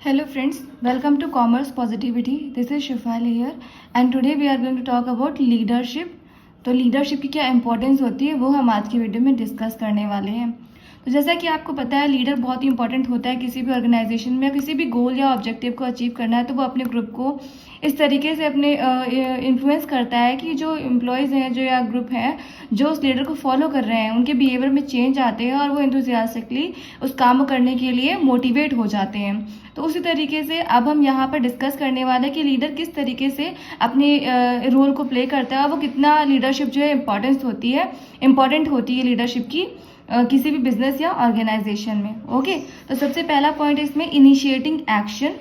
Hello friends, welcome to Commerce Positivity. This is Shifali here and today we are going to talk about leadership. तो leadership की क्या importance होती है वो हम आज की वीडियो में डिस्कस करने वाले हैं। तो जैसा कि आपको पता है लीडर बहुत ही इंपॉर्टेंट होता है किसी भी ऑर्गेनाइजेशन में। किसी भी गोल या ऑब्जेक्टिव को अचीव करना है तो वो अपने ग्रुप को इस तरीके से अपने इन्फ्लुएंस करता है कि जो एम्प्लॉयज़ हैं जो या ग्रुप हैं जो उस लीडर को फॉलो कर रहे हैं उनके बिहेवियर में चेंज आते हैं और वो एंथुसियास्टिकली उस काम को करने के लिए मोटिवेट हो जाते हैं। तो उसी तरीके से अब हम यहाँ पर डिस्कस करने वाले हैं कि लीडर किस तरीके से अपने रोल को प्ले करता है, वो कितना लीडरशिप जो है इम्पॉर्टेंट होती है लीडरशिप की किसी भी बिजनेस या ऑर्गेनाइजेशन में। ओके, तो सबसे पहला पॉइंट है इसमें initiating action.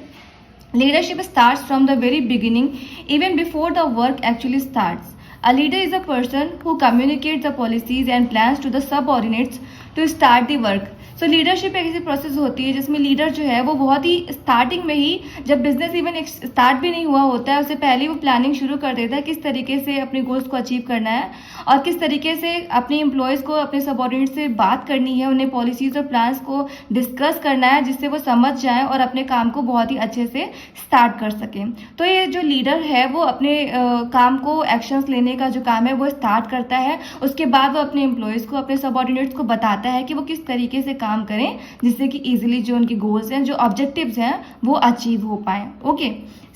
Leadership starts from the very beginning, even before the work actually starts. A leader is a person who communicates the policies and plans to the subordinates to start the work. So leadership एक ऐसी process होती है जिसमें leader जो है वो बहुत ही starting में ही, जब बिजनेस इवन स्टार्ट भी नहीं हुआ होता है उससे पहले वो प्लानिंग शुरू कर देता है किस तरीके से अपने गोल्स को अचीव करना है और किस तरीके से अपने एम्प्लॉयज़ को अपने सबऑर्डिनेट से बात करनी है, उन्हें पॉलिसीज़ और प्लान्स को डिस्कस करना है जिससे वो समझ जाएं और अपने काम को बहुत ही अच्छे से स्टार्ट कर सकें। तो ये जो लीडर है वो अपने काम को, एक्शंस लेने का जो काम है वो स्टार्ट करता है। उसके बाद वो अपने एम्प्लॉयज़ को, अपने सबऑर्डिनेट्स को बताता है कि वो किस तरीके से काम करें जिससे कि इजीली जो उनके गोल्स हैं, जो ऑब्जेक्टिव्स हैं वो अचीव हो पाए। ओके,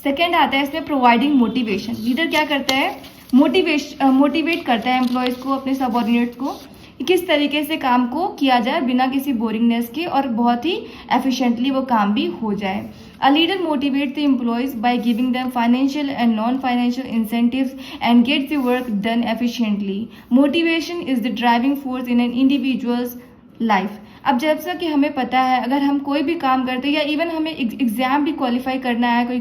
सेकंड आता है इसमें प्रोवाइडिंग मोटिवेशन। लीडर क्या करता है, मोटिवेट करता है एम्प्लॉयज़ को, अपने सबऑर्डिनेट्स को किस तरीके से काम को किया जाए बिना किसी बोरिंगनेस के और बहुत ही एफिशिएंटली वो काम भी हो जाए। A leader motivates the employees by giving them financial and non-financial incentives and gets the work done efficiently. Motivation is the driving force in an individual's life. अब जैसा कि हमें पता है अगर हम कोई भी काम करते हैं या इवन हमें एग्ज़ाम भी क्वालिफाई करना है कोई,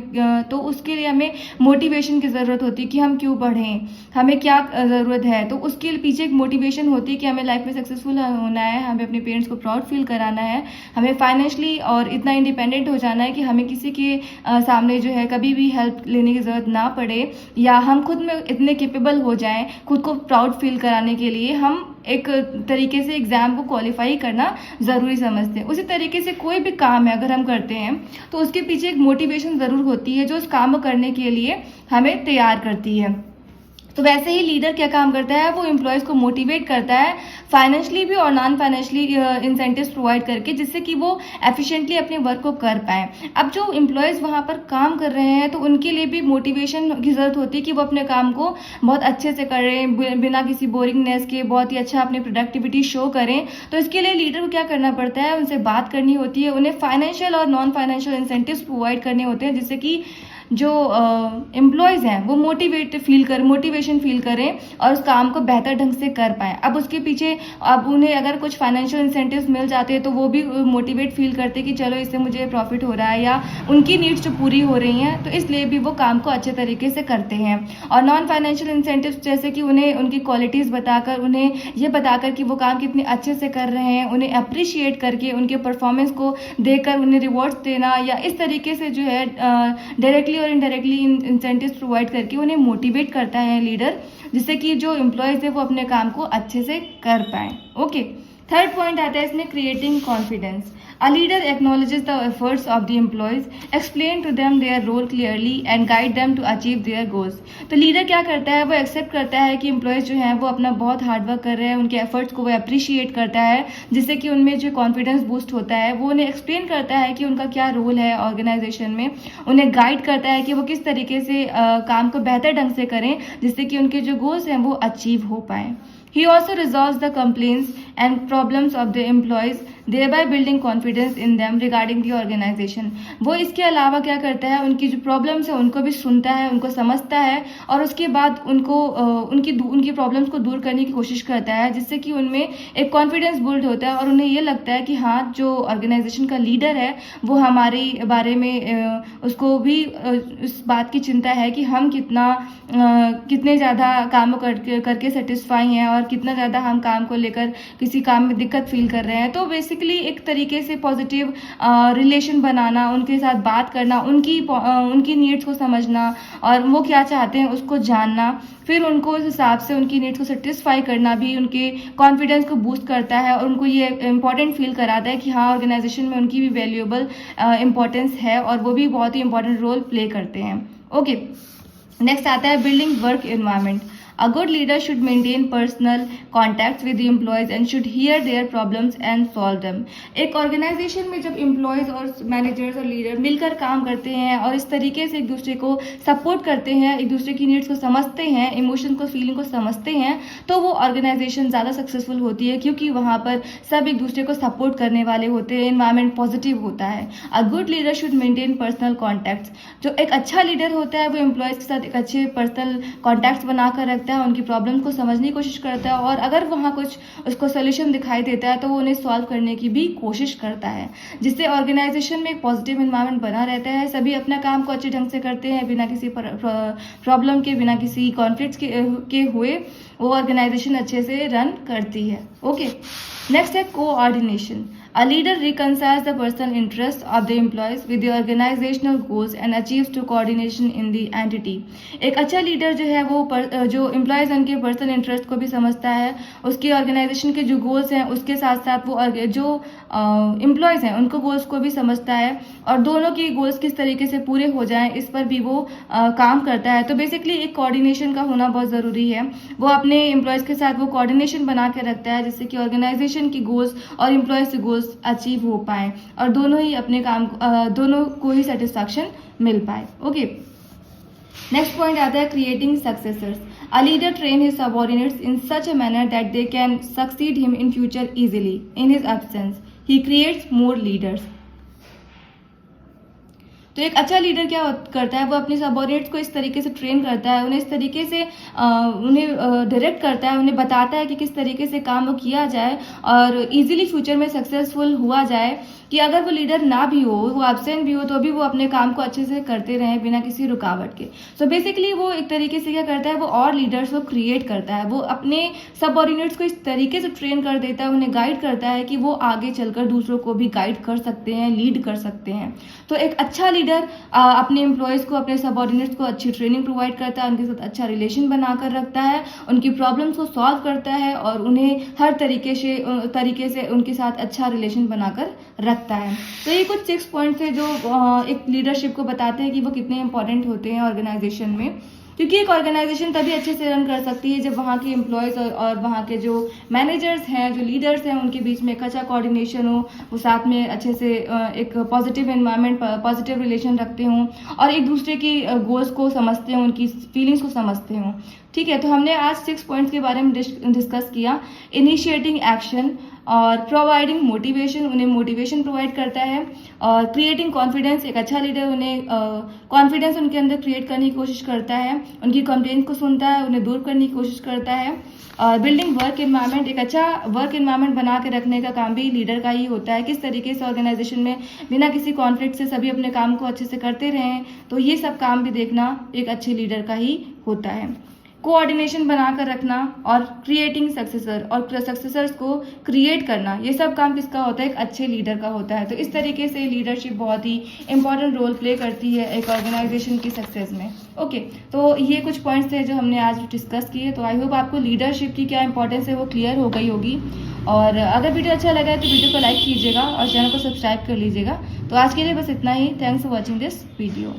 तो उसके लिए हमें मोटिवेशन की ज़रूरत होती है कि हम क्यों पढ़ें, हमें क्या ज़रूरत है। तो उसके पीछे एक मोटिवेशन होती है कि हमें लाइफ में सक्सेसफुल होना है, हमें अपने पेरेंट्स को प्राउड फील कराना है, हमें फाइनेंशली और इतना इंडिपेंडेंट हो जाना है कि हमें किसी के सामने जो है कभी भी हेल्प लेने की ज़रूरत ना पड़े, या हम खुद में इतने कैपेबल हो जाएँ खुद को प्राउड फील कराने के लिए हम एक तरीके से एग्ज़ाम को क्वालिफाई करना ज़रूरी समझते हैं। उसी तरीके से कोई भी काम है अगर हम करते हैं तो उसके पीछे एक मोटिवेशन ज़रूर होती है जो उस काम को करने के लिए हमें तैयार करती है। तो वैसे ही लीडर क्या काम करता है, वो एम्प्लॉयज़ को मोटिवेट करता है फाइनेंशियली भी और नॉन फाइनेंशियली इंसेंटिव्स प्रोवाइड करके, जिससे कि वो एफिशिएंटली अपने वर्क को कर पाएँ। अब जो एम्प्लॉयज़ वहाँ पर काम कर रहे हैं तो उनके लिए भी मोटिवेशन की ज़रूरत होती है कि वो अपने काम को बहुत अच्छे से करें, बिना किसी बोरिंगनेस के बहुत ही अच्छा अपनी प्रोडक्टिविटी शो करें। तो इसके लिए लीडर को क्या करना पड़ता है, उनसे बात करनी होती है, उन्हें फाइनेंशियल और नॉन फाइनेंशियल इंसेंटिव्स प्रोवाइड करने होते हैं जिससे कि जो एम्प्लॉयज़ हैं वो मोटिवेशन फील करें और उस काम को बेहतर ढंग से कर पाएँ। अब उसके पीछे अब उन्हें अगर कुछ फाइनेंशियल इंसेंटिव्स मिल जाते हैं तो वो भी मोटिवेट फील करते हैं कि चलो इससे मुझे प्रॉफिट हो रहा है या उनकी नीड्स जो पूरी हो रही हैं, तो इसलिए भी वो काम को अच्छे तरीके से करते हैं। और नॉन फाइनेंशियल इंसेंटिव्स जैसे कि उन्हें उनकी क्वालिटीज़ बताकर, उन्हें ये बताकर कि वो काम कितने अच्छे से कर रहे हैं, उन्हें अप्रिशिएट करके उनके परफॉर्मेंस को देकर उन्हें रिवॉर्ड्स देना, या इस तरीके से जो है डायरेक्टली और इनडायरेक्टली इंसेंटिव्स प्रोवाइड करके उन्हें मोटिवेट करता है लीडर, जिससे कि जो एम्प्लॉयज़ है वो अपने काम को अच्छे से कर पाएँ। ओके, थर्ड पॉइंट आता है इसमें creating confidence. A leader acknowledges the efforts of the employees, explain to them their role clearly and guide them to achieve their goals. तो लीडर क्या करता है, वो एक्सेप्ट करता है कि एम्प्लॉयज़ जो हैं वो अपना बहुत हार्ड वर्क कर रहे हैं, उनके एफर्ट्स को वो अप्रिशिएट करता है जिससे कि उनमें जो कॉन्फिडेंस बूस्ट होता है। वो उन्हें एक्सप्लेन करता है कि उनका क्या रोल है ऑर्गेनाइजेशन में, उन्हें गाइड करता है कि वो किस तरीके से काम को बेहतर ढंग से करें जिससे कि उनके जो गोल्स हैं वो अचीव हो पाएँ। He also resolves the complaints and problems of the employees, thereby building confidence in them regarding the organization. वो इसके अलावा क्या करता है, उनकी जो प्रॉब्लम्स है उनको भी सुनता है, उनको समझता है और उसके बाद उनको उनकी प्रॉब्लम्स को दूर करने की कोशिश करता है जिससे कि उनमें एक कॉन्फिडेंस बिल्ड होता है और उन्हें ये लगता है कि हाँ, जो ऑर्गेनाइजेशन का लीडर है वो हमारे बारे में उसको भी उस बात की चिंता है कि हम कितने ज़्यादा काम करके सेटिस्फाई हैं और कितना ज़्यादा हम काम को लेकर किसी काम में दिक्कत फील कर रहे हैं। तो बेसिक बेसिकली एक तरीके से पॉजिटिव रिलेशन बनाना, उनके साथ बात करना, उनकी नीड्स को समझना और वो क्या चाहते हैं उसको जानना, फिर उनको उस हिसाब से उनकी नीड्स को सेटिस्फाई करना भी उनके कॉन्फिडेंस को बूस्ट करता है और उनको ये इम्पॉर्टेंट फील कराता है कि हाँ ऑर्गेनाइजेशन में उनकी भी वैल्यूएबल इम्पोर्टेंस है और वो भी बहुत ही इंपॉर्टेंट रोल प्ले करते हैं। ओके, नेक्स्ट आता है building work environment. A good leader should maintain personal contacts with the employees and should hear their problems and solve them. एक ऑर्गेनाइजेशन में जब एम्प्लॉयज़ और मैनेजर्स और लीडर मिलकर काम करते हैं और इस तरीके से एक दूसरे को सपोर्ट करते हैं, एक दूसरे की नीड्स को समझते हैं, इमोशन को, फीलिंग को समझते हैं, तो वो ऑर्गेनाइजेशन ज़्यादा सक्सेसफुल होती है क्योंकि वहाँ पर सब एक दूसरे को सपोर्ट करने वाले होते हैं, एनवायरनमेंट पॉजिटिव होता है। A good leader should maintain personal contacts. जो एक अच्छा लीडर होता है वो एम्प्लॉयज़ के साथ एक अच्छे पर्सनल कॉन्टैक्ट्स बनाकर रखता है, उनकी प्रॉब्लम को समझने की कोशिश करता है और अगर वहाँ कुछ उसको सोल्यूशन दिखाई देता है तो वो उन्हें सॉल्व करने की भी कोशिश करता है, जिससे ऑर्गेनाइजेशन में एक पॉजिटिव एनवायरनमेंट बना रहता है। सभी अपना काम को अच्छे ढंग से करते हैं बिना किसी प्रॉब्लम के, बिना किसी कॉन्फ्लिक्ट के हुए वो ऑर्गेनाइजेशन अच्छे से रन करती है। ओके, नेक्स्ट है coordination. A leader reconciles the personal interests of the employees with the organizational goals and achieves to coordination in the entity. एक अच्छा लीडर जो है वो जो एम्प्लॉयज़ उनके पर्सनल इंटरेस्ट को भी समझता है, उसकी ऑर्गेनाइजेशन के जो गोल्स हैं उसके साथ साथ वो जो एम्प्लॉयज़ हैं उनको गोल्स को भी समझता है और दोनों की गोल्स किस तरीके से पूरे हो जाएं इस पर भी वो काम करता है। तो बेसिकली एक कोऑर्डिनेशन का होना बहुत ज़रूरी है। वो अपने एम्प्लॉयज़ के साथ वो कोऑर्डिनेशन बना के रखता है जिससे कि ऑर्गेनाइजेशन की गोल्स और एम्प्लॉयज़ के गोल्स अचीव हो पाए और दोनों ही अपने काम दोनों को ही सेटिस्फैक्शन मिल पाए। ओके, नेक्स्ट पॉइंट आता है creating successors. A leader train his subordinates in such a manner that they can succeed him in future easily. In his absence he creates more leaders. तो एक अच्छा लीडर क्या करता है, वो अपने सबऑर्डिनेट्स को इस तरीके से ट्रेन करता है, उन्हें इस तरीके से उन्हें डायरेक्ट करता है, उन्हें बताता है कि किस तरीके से काम किया जाए और इजीली फ्यूचर में सक्सेसफुल हुआ जाए कि अगर वो लीडर ना भी हो, वो एब्सेंट भी हो, तो भी वो अपने काम को अच्छे से करते रहें बिना किसी रुकावट के। सो बेसिकली वो एक तरीके से क्या करता है, वो और लीडर्स को क्रिएट करता है, वो अपने सबऑर्डिनेट्स को इस तरीके से ट्रेन कर देता है, उन्हें गाइड करता है कि वो आगे चलकर दूसरों को भी गाइड कर सकते हैं, लीड कर सकते हैं। तो एक अच्छा लीडर अपने एम्प्लॉयज़ को, अपने सबऑर्डिनेट्स को अच्छी ट्रेनिंग प्रोवाइड करता है, उनके साथ अच्छा रिलेशन बनाकर रखता है, उनकी प्रॉब्लम्स को सॉल्व करता है और उन्हें हर तरीके से उनके साथ अच्छा रिलेशन बनाकर रखता है। तो ये कुछ 6 पॉइंट्स है जो एक लीडरशिप को बताते हैं कि वो कितने इंपॉर्टेंट होते हैं ऑर्गेनाइजेशन में, क्योंकि एक ऑर्गेनाइजेशन तभी अच्छे से रन कर सकती है जब वहाँ के एम्प्लॉयज़ और वहाँ के जो मैनेजर्स हैं, जो लीडर्स हैं, उनके बीच में एक अच्छा कोऑर्डिनेशन हो, वो साथ में अच्छे से एक पॉजिटिव एनवायरनमेंट, पॉजिटिव रिलेशन रखते हों और एक दूसरे की गोल्स को समझते हों, उनकी फीलिंग्स को समझते हों। ठीक है, तो हमने आज 6 पॉइंट्स के बारे में डिस्कस किया। इनिशिएटिंग एक्शन और प्रोवाइडिंग मोटिवेशन, उन्हें मोटिवेशन प्रोवाइड करता है और क्रिएटिंग कॉन्फिडेंस, एक अच्छा लीडर उन्हें कॉन्फिडेंस उनके अंदर क्रिएट करने की कोशिश करता है, उनकी कंप्लेंट को सुनता है, उन्हें दूर करने की कोशिश करता है और बिल्डिंग वर्क एनवायरनमेंट, एक अच्छा वर्क एनवायरनमेंट बना के रखने का काम भी लीडर का ही होता है। किस तरीके से ऑर्गेनाइजेशन में बिना किसी कॉन्फ्लिक्ट से सभी अपने काम को अच्छे से करते रहें, तो ये सब काम भी देखना एक अच्छे लीडर का ही होता है। कोऑर्डिनेशन बनाकर रखना और क्रिएटिंग सक्सेसर और सक्सेसर्स को क्रिएट करना, ये सब काम किसका होता है, एक अच्छे लीडर का होता है। तो इस तरीके से लीडरशिप बहुत ही इंपॉर्टेंट रोल प्ले करती है एक ऑर्गेनाइजेशन की सक्सेस में। ओके, तो ये कुछ पॉइंट्स थे जो हमने आज डिस्कस किए। तो आई होप आपको लीडरशिप की क्या इंपॉर्टेंस है वो क्लियर हो गई होगी और अगर वीडियो अच्छा लगा है तो वीडियो को लाइक कीजिएगा और चैनल को सब्सक्राइब कर लीजिएगा। तो आज के लिए बस इतना ही। Thanks for watching this video.